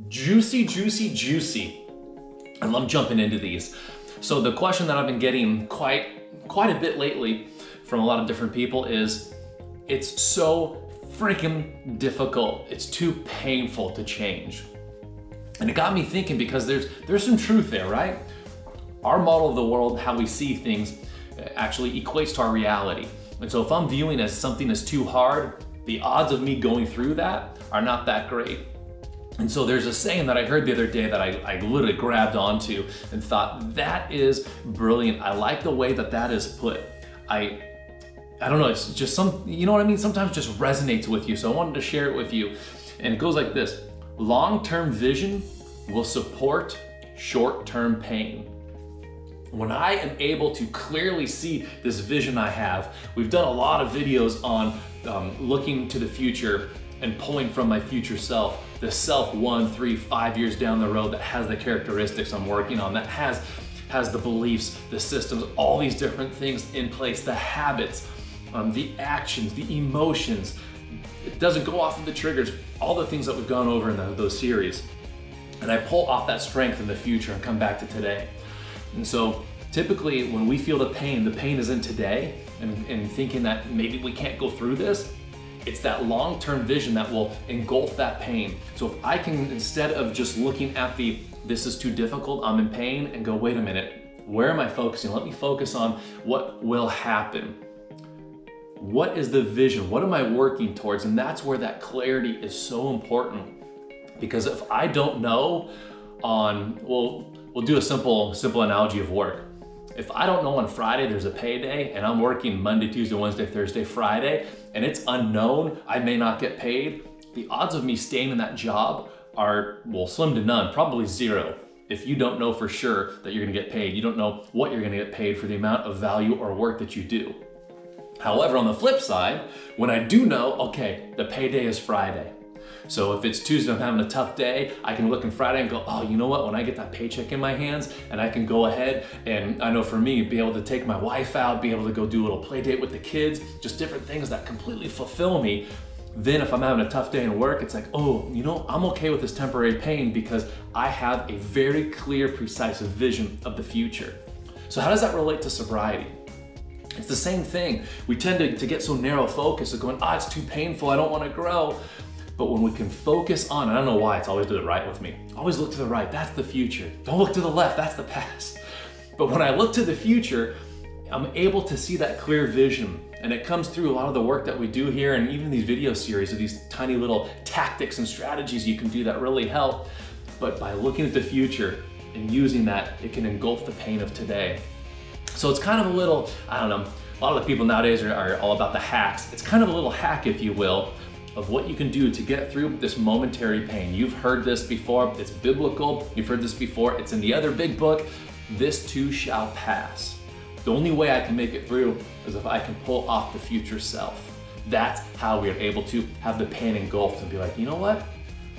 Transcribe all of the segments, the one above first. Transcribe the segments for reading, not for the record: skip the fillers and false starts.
Juicy, juicy, juicy. I love jumping into these. So the question that I've been getting quite a bit lately from a lot of different people is, it's so freaking difficult. It's too painful to change. And it got me thinking, because there's some truth there, right? Our model of the world, how we see things, actually equates to our reality. And so if I'm viewing as something as too hard, the odds of me going through that are not that great. And so there's a saying that I heard the other day that I literally grabbed onto and thought, that is brilliant. I like the way that is put. I don't know, it's just you know what I mean? Sometimes it just resonates with you. So I wanted to share it with you. And it goes like this: long-term vision will support short-term pain. When I am able to clearly see this vision I have, we've done a lot of videos on looking to the future and pulling from my future self, the self 1, 3, 5 years down the road that has the characteristics I'm working on, that has the beliefs, the systems, all these different things in place, the habits, the actions, the emotions. It doesn't go off of the triggers, all the things that we've gone over in those series. And I pull off that strength in the future and come back to today. And so typically when we feel the pain is in today, and thinking that maybe we can't go through this, it's that long-term vision that will engulf that pain. So if I can, instead of just looking at this is too difficult, I'm in pain, and go, wait a minute, where am I focusing? Let me focus on what will happen. What is the vision? What am I working towards? And that's where that clarity is so important. Because if I don't know we'll do a simple analogy of work. If I don't know on Friday there's a payday, and I'm working Monday, Tuesday, Wednesday, Thursday, Friday, and it's unknown, I may not get paid, the odds of me staying in that job are, well, slim to none, probably zero. If you don't know for sure that you're gonna get paid, you don't know what you're gonna get paid for the amount of value or work that you do. However, on the flip side, when I do know, okay, the payday is Friday. So if it's Tuesday, I'm having a tough day, I can look on Friday and go, oh, you know what? When I get that paycheck in my hands, and I can go ahead and, I know for me, be able to take my wife out, be able to go do a little play date with the kids, just different things that completely fulfill me. Then if I'm having a tough day in work, it's like, oh, you know, I'm okay with this temporary pain because I have a very clear, precise vision of the future. So how does that relate to sobriety? It's the same thing. We tend to get so narrow focused of going, it's too painful, I don't want to grow. But when we can focus on, and I don't know why it's always to the right with me. Always look to the right, that's the future. Don't look to the left, that's the past. But when I look to the future, I'm able to see that clear vision. And it comes through a lot of the work that we do here, and even these video series of these tiny little tactics and strategies you can do that really help. But by looking at the future and using that, it can engulf the pain of today. So it's kind of a little, I don't know, a lot of the people nowadays are all about the hacks. It's kind of a little hack, if you will, of what you can do to get through this momentary pain. You've heard this before, it's biblical, you've heard this before, it's in the other big book, this too shall pass. The only way I can make it through is if I can pull off the future self. That's how we are able to have the pain engulfed and be like, you know what?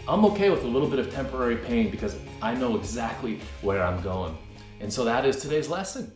I'm okay with a little bit of temporary pain because I know exactly where I'm going. And so that is today's lesson.